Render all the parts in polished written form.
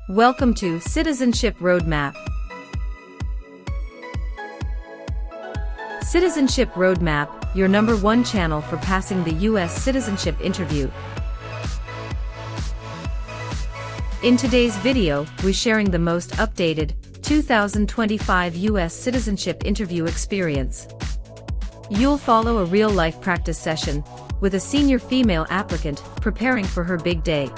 Welcome to Citizenship Roadmap. Citizenship Roadmap, your #1 channel for passing the U.S. Citizenship Interview. In today's video, we're sharing the most updated 2025 U.S. Citizenship Interview experience. You'll follow a real-life practice session with a senior female applicant preparing for her big day.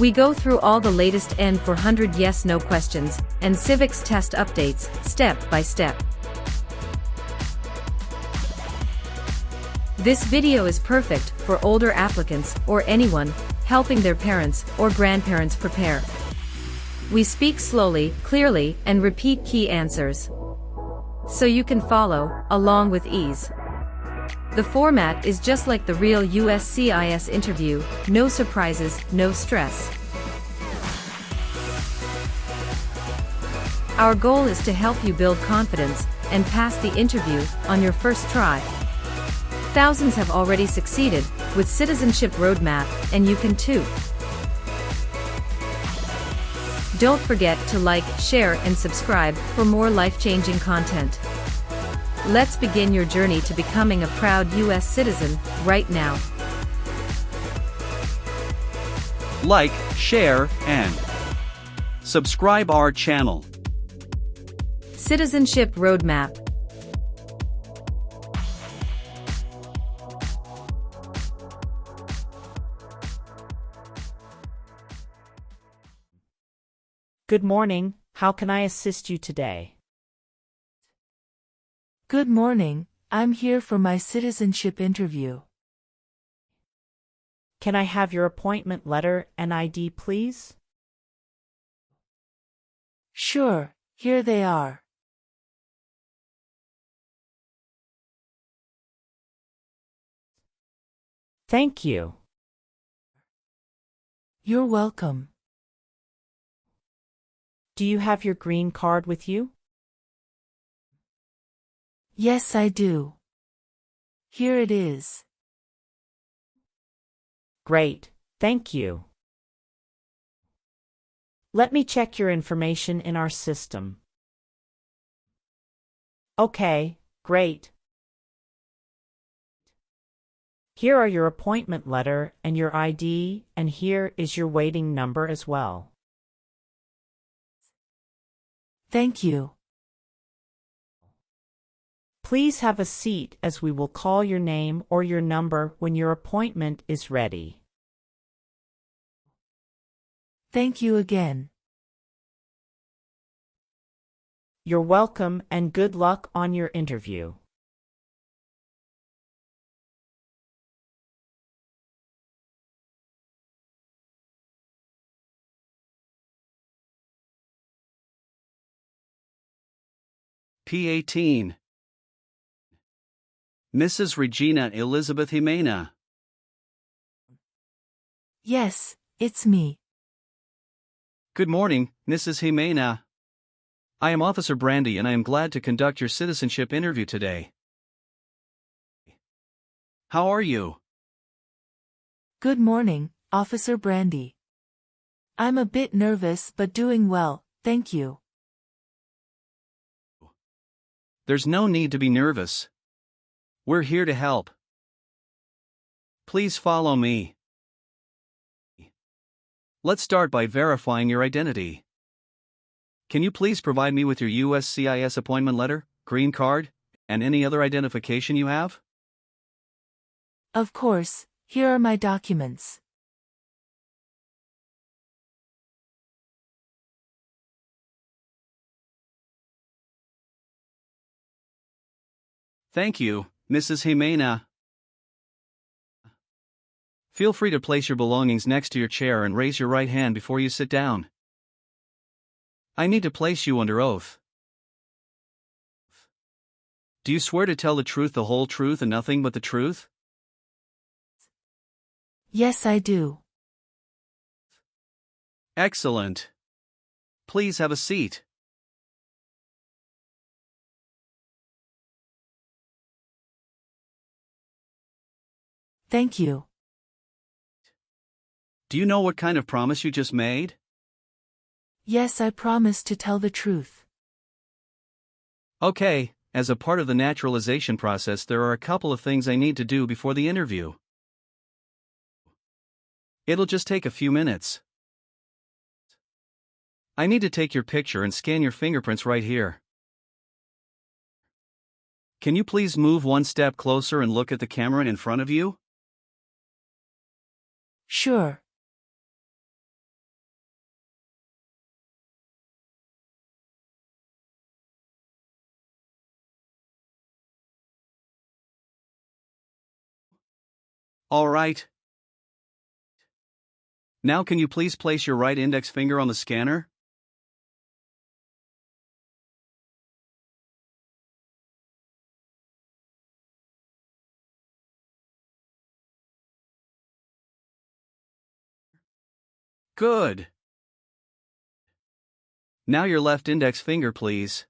We go through all the latest N400 yes/no questions and civics test updates, step by step. This video is perfect for older applicants or anyone helping their parents or grandparents prepare. We speak slowly, clearly, and repeat key answers, so you can follow along with ease. The format is just like the real USCIS interview, no surprises, no stress. Our goal is to help you build confidence and pass the interview on your first try. Thousands have already succeeded with Citizenship Roadmap, and you can too. Don't forget to like, share, and subscribe for more life-changing content. Let's begin your journey to becoming a proud U.S. citizen right now. Like, share, and subscribe our channel. Citizenship Roadmap. Good morning, how can I assist you today? Good morning, I'm here for my citizenship interview. Can I have your appointment letter and ID, please? Sure, here they are. Thank you. You're welcome. Do you have your green card with you? Yes, I do. Here it is. Great, thank you. Let me check your information in our system. Okay, great. Here are your appointment letter and your ID, and here is your waiting number as well. Thank you. Please have a seat as we will call your name or your number when your appointment is ready. Thank you again. You're welcome and good luck on your interview. P18. Mrs. Regina Elizabeth Jimena. Yes, it's me. Good morning, Mrs. Jimena. I am Officer Brandy and I am glad to conduct your citizenship interview today. How are you? Good morning, Officer Brandy. I'm a bit nervous but doing well, thank you. There's no need to be nervous. We're here to help. Please follow me. Let's start by verifying your identity. Can you please provide me with your USCIS appointment letter, green card, and any other identification you have? Of course, here are my documents. Thank you, Mrs. Jimena. Feel free to place your belongings next to your chair and raise your right hand before you sit down. I need to place you under oath. Do you swear to tell the truth, the whole truth, and nothing but the truth? Yes, I do. Excellent. Please have a seat. Thank you. Do you know what kind of promise you just made? Yes, I promise to tell the truth. Okay, as a part of the naturalization process, there are a couple of things I need to do before the interview. It'll just take a few minutes. I need to take your picture and scan your fingerprints right here. Can you please move one step closer and look at the camera in front of you? Sure. All right. Now can you please place your right index finger on the scanner? Good. Now your left index finger, please.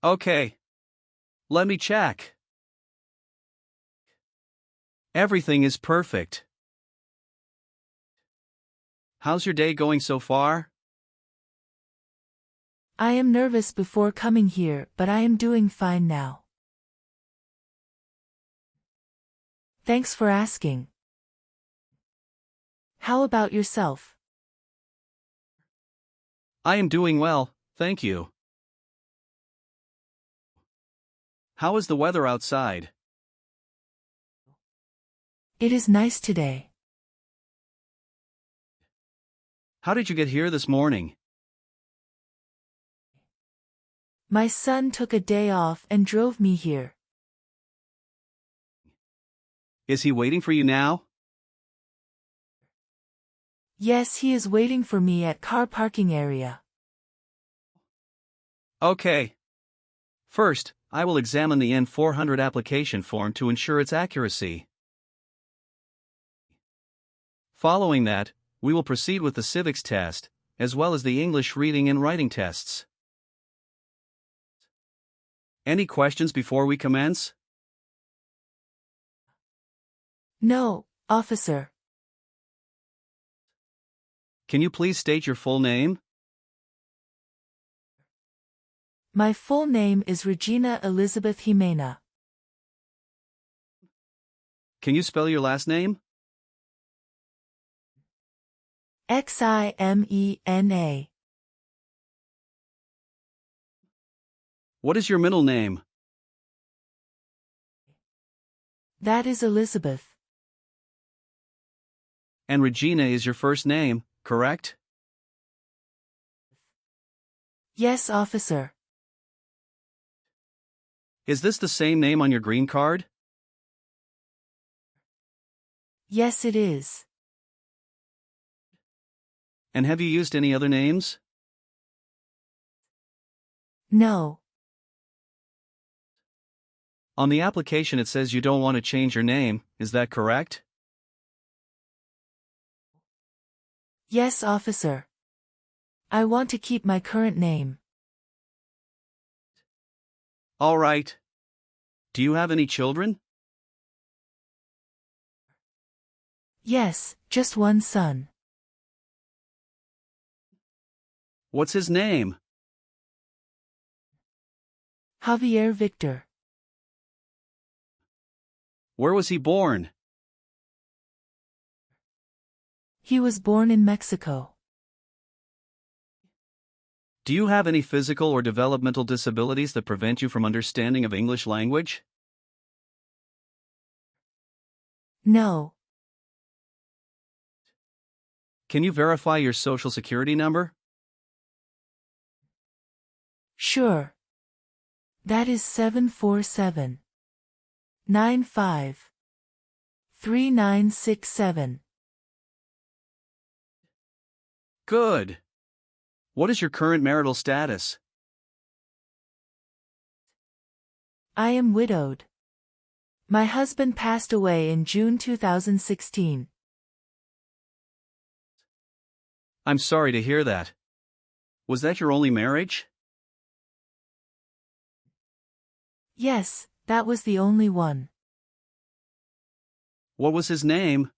Okay. Let me check. Everything is perfect. How's your day going so far? I am nervous before coming here, but I am doing fine now. Thanks for asking. How about yourself? I am doing well, thank you. How is the weather outside? It is nice today. How did you get here this morning? My son took a day off and drove me here. Is he waiting for you now? Yes, he is waiting for me at car parking area. Okay. First, I will examine the N400 application form to ensure its accuracy. Following that, we will proceed with the civics test, as well as the English reading and writing tests. Any questions before we commence? No, officer. Can you please state your full name? My full name is Regina Elizabeth Jimena. Can you spell your last name? Ximena. What is your middle name? That is Elizabeth. And Regina is your first name, correct? Yes, officer. Is this the same name on your green card? Yes, it is. And have you used any other names? No. On the application it says you don't want to change your name, is that correct? Yes, officer. I want to keep my current name. All right. Do you have any children? Yes, just one son. What's his name? Javier Victor. Where was he born? He was born in Mexico. Do you have any physical or developmental disabilities that prevent you from understanding of English language? No. Can you verify your social security number? Sure. That is 747-95-3967. Good. What is your current marital status? I am widowed. My husband passed away in June 2016. I'm sorry to hear that. Was that your only marriage? Yes, that was the only one. What was his name?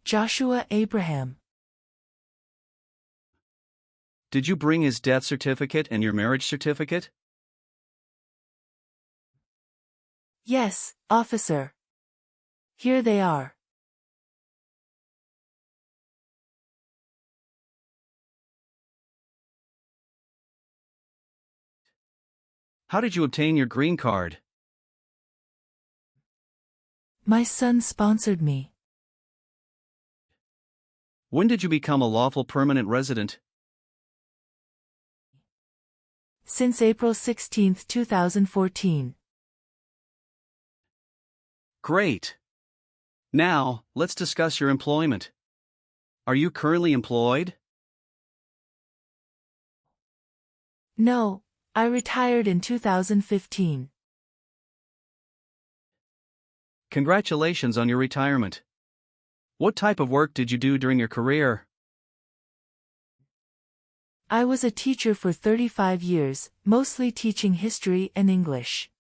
Joshua Abraham. Did you bring his death certificate and your marriage certificate? Yes, officer. Here they are. How did you obtain your green card? My son sponsored me. When did you become a lawful permanent resident? Since April 16, 2014. Great. Now, let's discuss your employment. Are you currently employed? No, I retired in 2015. Congratulations on your retirement. What type of work did you do during your career? I was a teacher for 35 years, mostly teaching history and English.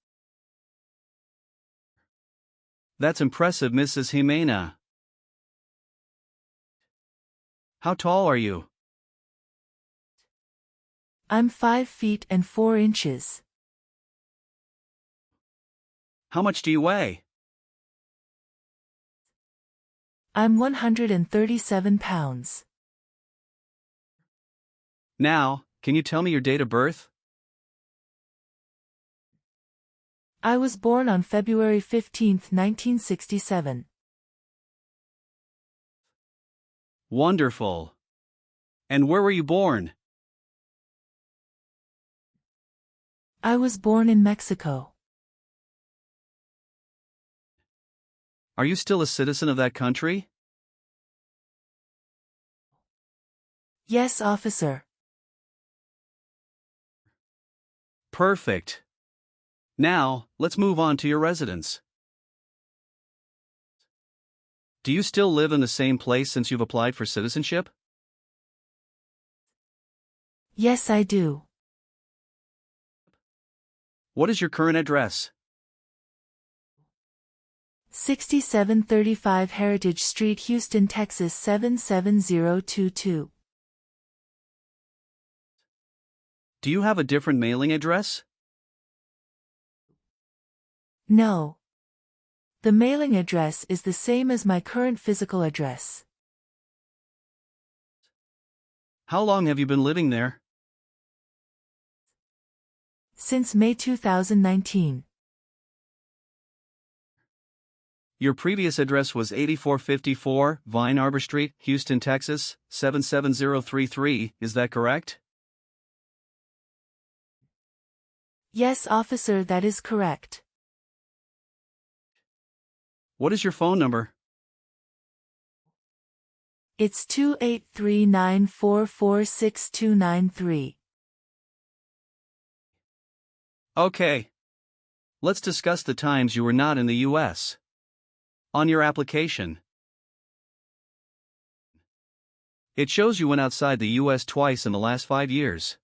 That's impressive, Mrs. Jimena. How tall are you? I'm 5 feet and 4 inches. How much do you weigh? I'm 137 pounds. Now, can you tell me your date of birth? I was born on February 15, 1967. Wonderful. And where were you born? I was born in Mexico. Are you still a citizen of that country? Yes, officer. Perfect. Now, let's move on to your residence. Do you still live in the same place since you've applied for citizenship? Yes, I do. What is your current address? 6735 Heritage Street, Houston, Texas 77022. Do you have a different mailing address? No. The mailing address is the same as my current physical address. How long have you been living there? Since May 2019. Your previous address was 8454 Vine Arbor Street, Houston, Texas, 77033, is that correct? Yes, officer, that is correct. What is your phone number? It's 283-944-6293. Okay. Let's discuss the times you were not in the U.S. On your application, it shows you went outside the U.S. twice in the last 5 years.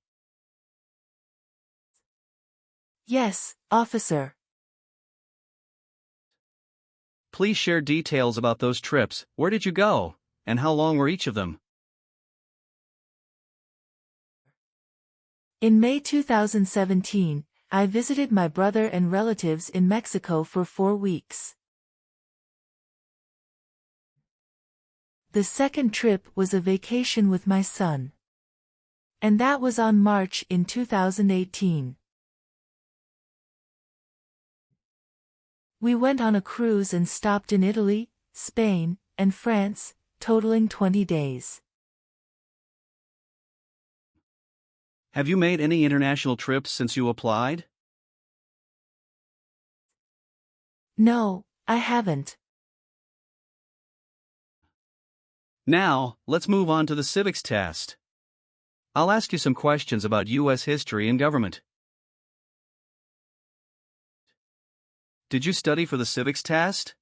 Yes, officer. Please share details about those trips. Where did you go, and how long were each of them? In May 2017, I visited my brother and relatives in Mexico for 4 weeks. The second trip was a vacation with my son. And that was on March in 2018. We went on a cruise and stopped in Italy, Spain, and France, totaling 20 days. Have you made any international trips since you applied? No, I haven't. Now, let's move on to the civics test. I'll ask you some questions about U.S. history and government. Did you study for the civics test?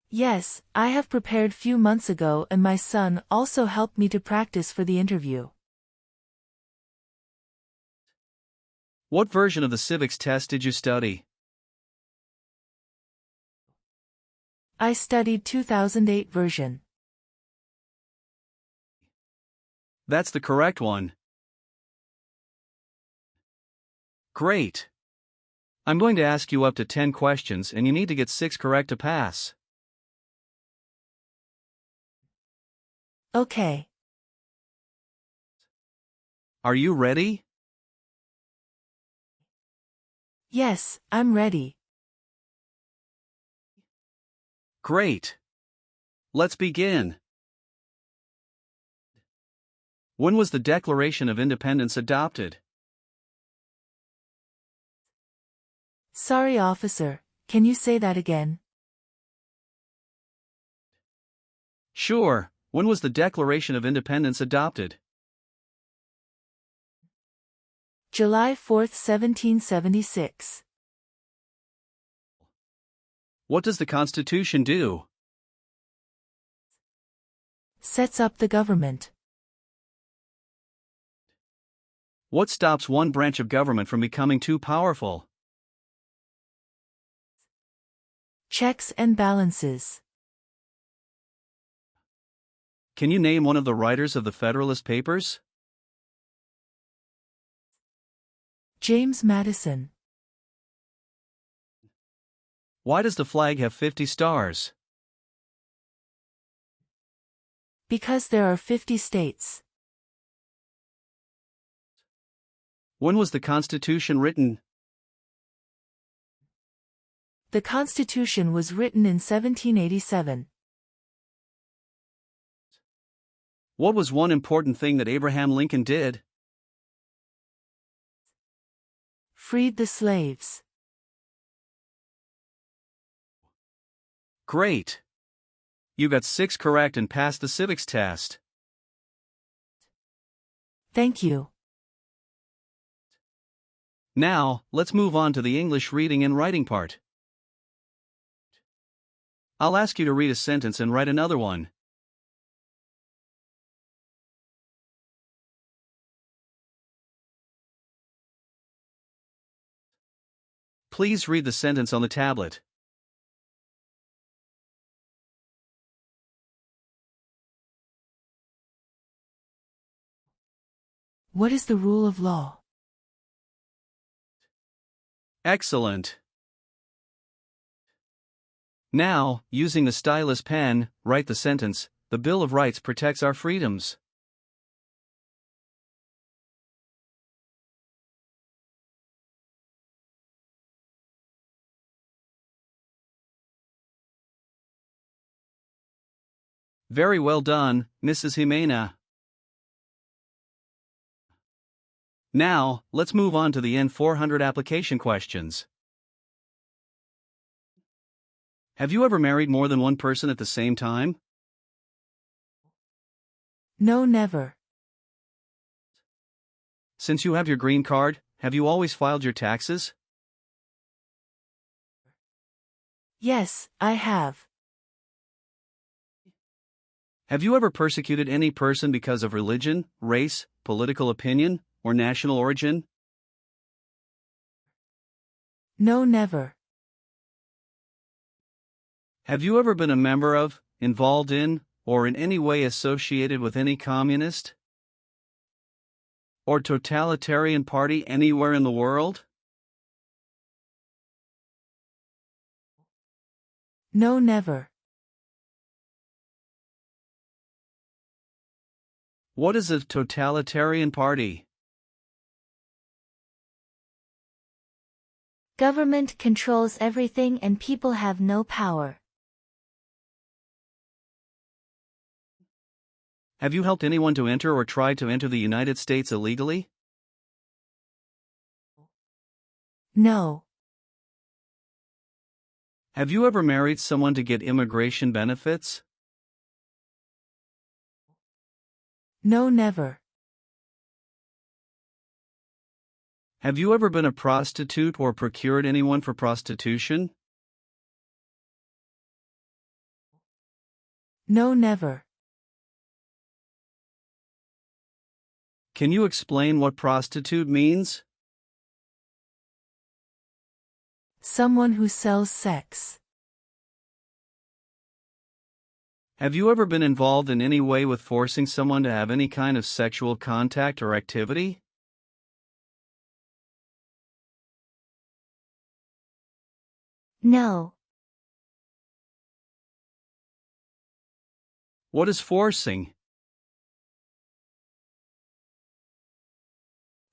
Yes, I have prepared few months ago and my son also helped me to practice for the interview. What version of the civics test did you study? I studied 2008 version. That's the correct one. Great. I'm going to ask you up to 10 questions and you need to get 6 correct to pass. Okay. Are you ready? Yes, I'm ready. Great. Let's begin. When was the Declaration of Independence adopted? Sorry, officer, can you say that again? Sure. When was the Declaration of Independence adopted? July 4th, 1776. What does the Constitution do? Sets up the government. What stops one branch of government from becoming too powerful? Checks and balances. Can you name one of the writers of the Federalist Papers? James Madison. Why does the flag have 50 stars? Because there are 50 states. When was the Constitution written? The Constitution was written in 1787. What was one important thing that Abraham Lincoln did? Freed the slaves. Great. You got 6 correct and passed the civics test. Thank you. Now, let's move on to the English reading and writing part. I'll ask you to read a sentence and write another one. Please read the sentence on the tablet. What is the rule of law? Excellent. Now, using the stylus pen, write the sentence, "The Bill of Rights protects our freedoms." Very well done, Mrs. Jimena. Now, let's move on to the N400 application questions. Have you ever married more than one person at the same time? No, never. Since you have your green card, have you always filed your taxes? Yes, I have. Have you ever persecuted any person because of religion, race, political opinion, or national origin? No, never. Have you ever been a member of, involved in, or in any way associated with any communist or totalitarian party anywhere in the world? No, never. What is a totalitarian party? Government controls everything and people have no power. Have you helped anyone to enter or try to enter the United States illegally? No. Have you ever married someone to get immigration benefits? No, never. Have you ever been a prostitute or procured anyone for prostitution? No, never. Can you explain what prostitute means? Someone who sells sex. Have you ever been involved in any way with forcing someone to have any kind of sexual contact or activity? No. What is forcing?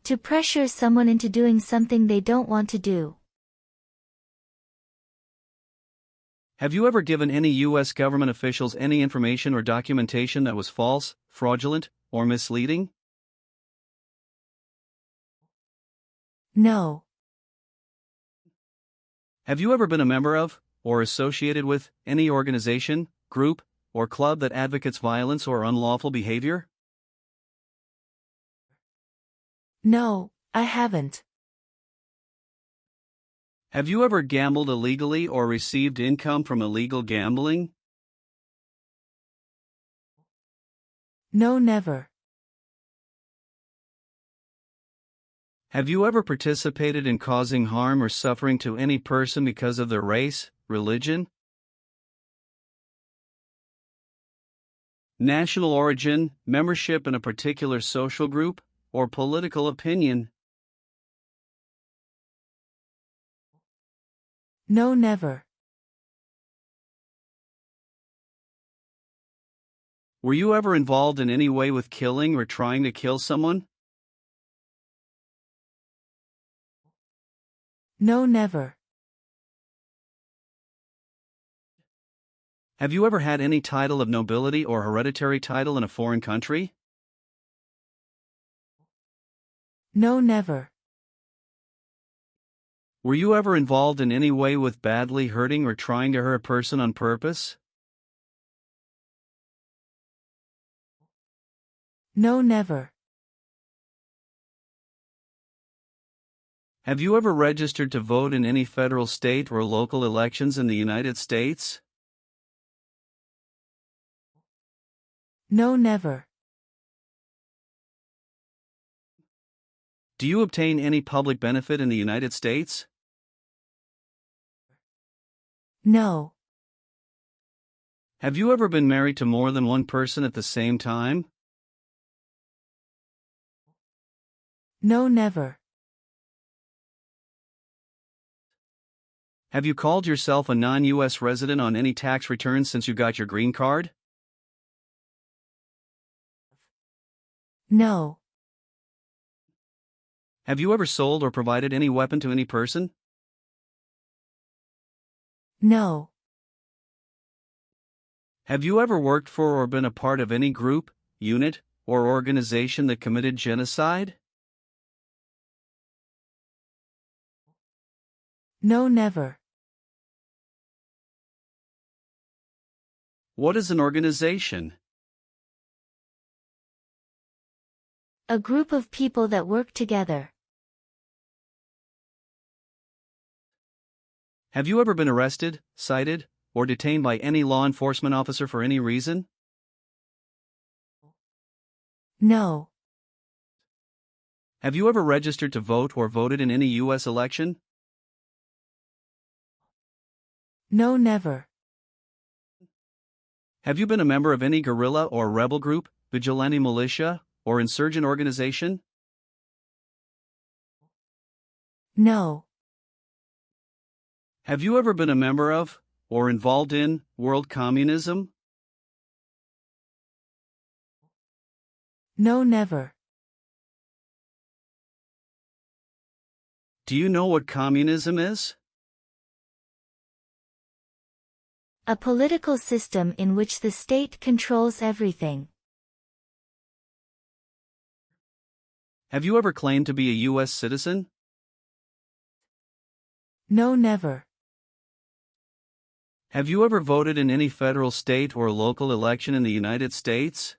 To pressure someone into doing something they don't want to do. Have you ever given any U.S. government officials any information or documentation that was false, fraudulent, or misleading? No. Have you ever been a member of, or associated with, any organization, group, or club that advocates violence or unlawful behavior? No, I haven't. Have you ever gambled illegally or received income from illegal gambling? No, never. Have you ever participated in causing harm or suffering to any person because of their race, religion, national origin, membership in a particular social group, or political opinion? No, never. Were you ever involved in any way with killing or trying to kill someone? No, never. Have you ever had any title of nobility or hereditary title in a foreign country? No, never. Were you ever involved in any way with badly hurting or trying to hurt a person on purpose? No, never. Have you ever registered to vote in any federal, state, or local elections in the United States? No, never. Do you obtain any public benefit in the United States? No. Have you ever been married to more than one person at the same time? No, never. Have you called yourself a non-U.S. resident on any tax returns since you got your green card? No. Have you ever sold or provided any weapon to any person? No. Have you ever worked for or been a part of any group, unit, or organization that committed genocide? No, never. What is an organization? A group of people that work together. Have you ever been arrested, cited, or detained by any law enforcement officer for any reason? No. Have you ever registered to vote or voted in any U.S. election? No, never. Have you been a member of any guerrilla or rebel group, vigilante militia, or insurgent organization? No. Have you ever been a member of, or involved in, world communism? No, never. Do you know what communism is? A political system in which the state controls everything. Have you ever claimed to be a U.S. citizen? No, never. Have you ever voted in any federal, state, or local election in the United States?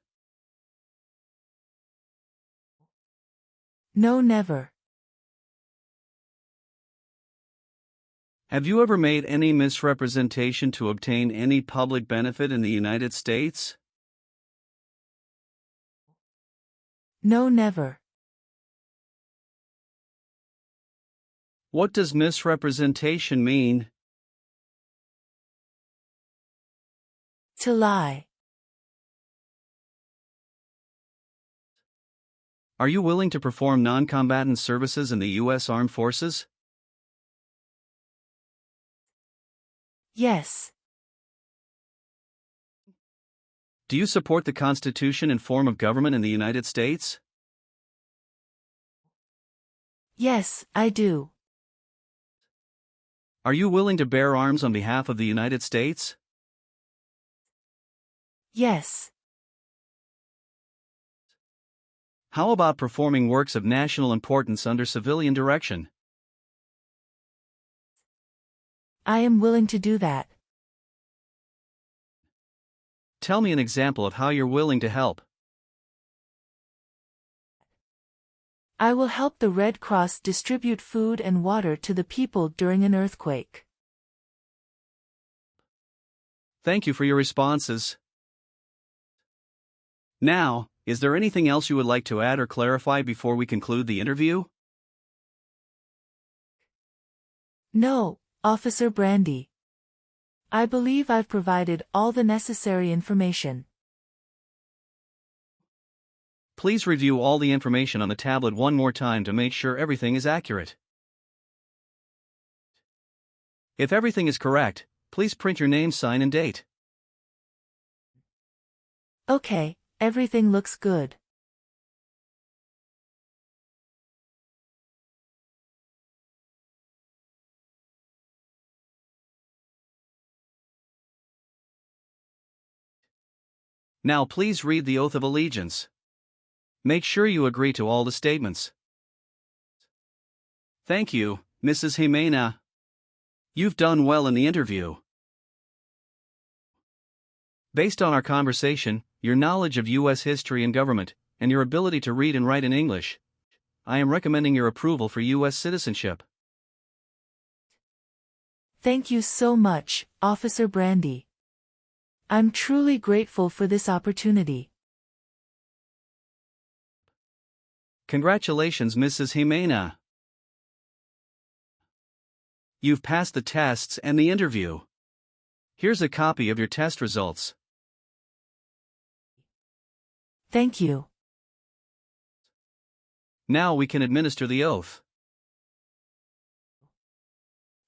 No, never. Have you ever made any misrepresentation to obtain any public benefit in the United States? No, never. What does misrepresentation mean? To lie. Are you willing to perform non-combatant services in the U.S. Armed Forces? Yes. Do you support the Constitution and form of government in the United States? Yes, I do. Are you willing to bear arms on behalf of the United States? Yes. How about performing works of national importance under civilian direction? I am willing to do that. Tell me an example of how you're willing to help. I will help the Red Cross distribute food and water to the people during an earthquake. Thank you for your responses. Now, is there anything else you would like to add or clarify before we conclude the interview? No, Officer Brandy. I believe I've provided all the necessary information. Please review all the information on the tablet one more time to make sure everything is accurate. If everything is correct, please print your name, sign, and date. Okay, everything looks good. Now please read the Oath of Allegiance. Make sure you agree to all the statements. Thank you, Mrs. Jimena. You've done well in the interview. Based on our conversation, your knowledge of U.S. history and government, and your ability to read and write in English, I am recommending your approval for U.S. citizenship. Thank you so much, Officer Brandy. I'm truly grateful for this opportunity. Congratulations, Mrs. Jimena. You've passed the tests and the interview. Here's a copy of your test results. Thank you. Now we can administer the oath.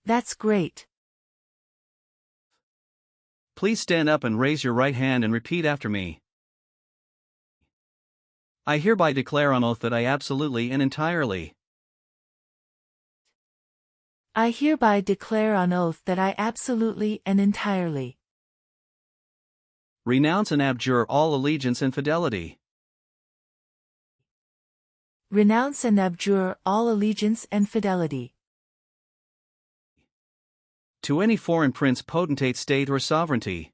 That's great. Please stand up and raise your right hand and repeat after me. I hereby declare on oath that I absolutely and entirely I hereby declare on oath that I absolutely and entirely renounce and abjure all allegiance and fidelity renounce and abjure all allegiance and fidelity to any foreign prince, potentate, state, or sovereignty,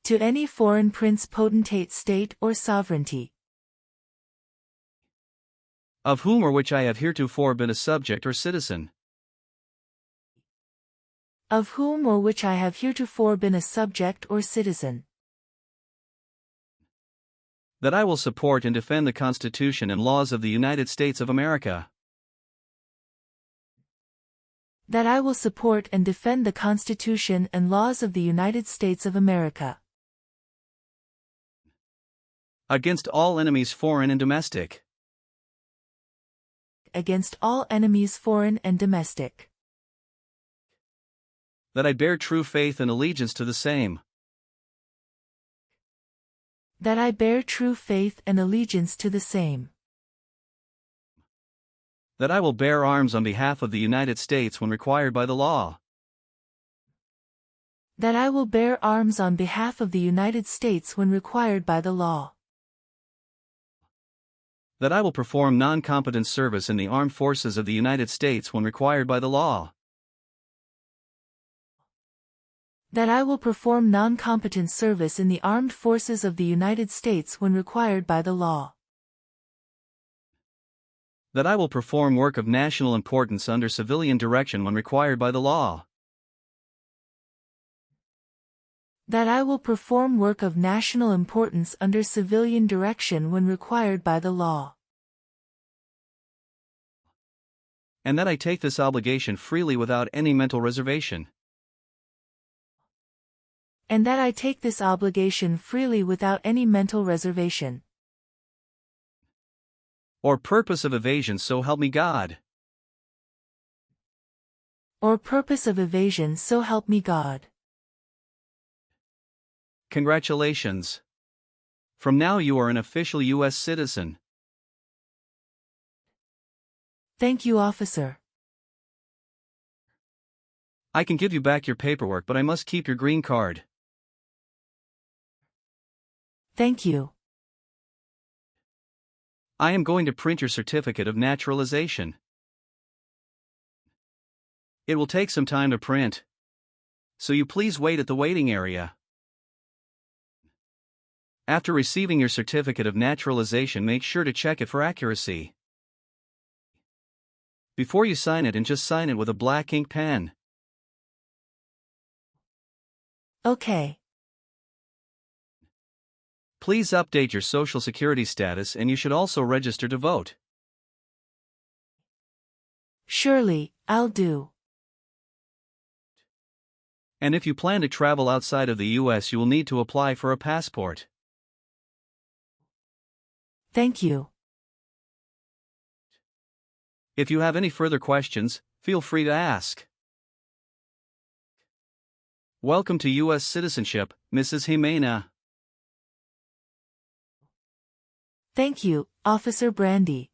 to any foreign prince, potentate, state, or sovereignty, of whom or which I have heretofore been a subject or citizen, of whom or which I have heretofore been a subject or citizen, that I will support and defend the Constitution and laws of the United States of America, that I will support and defend the Constitution and laws of the United States of America against all enemies, foreign and domestic, against all enemies, foreign and domestic, that I bear true faith and allegiance to the same, that I bear true faith and allegiance to the same, that I will bear arms on behalf of the United States when required by the law, that I will bear arms on behalf of the United States when required by the law, that I will perform non-combatant service in the armed forces of the United States when required by the law, that I will perform non-combatant service in the armed forces of the United States when required by the law, that I will perform work of national importance under civilian direction when required by the law, that I will perform work of national importance under civilian direction when required by the law, and that I take this obligation freely without any mental reservation And that I take this obligation freely without any mental reservation or purpose of evasion, so help me God. or purpose of evasion, so help me God. Congratulations. From now you are an official U.S. citizen. Thank you, officer. I can give you back your paperwork, but I must keep your green card. Thank you. I am going to print your certificate of naturalization. It will take some time to print, so you please wait at the waiting area. After receiving your certificate of naturalization, make sure to check it for accuracy before you sign it, and just sign it with a black ink pen. Okay. Please update your Social Security status, and you should also register to vote. Surely, I'll do. And if you plan to travel outside of the U.S., you will need to apply for a passport. Thank you. If you have any further questions, feel free to ask. Welcome to U.S. citizenship, Mrs. Jimena. Thank you, Officer Brandy.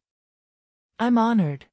I'm honored.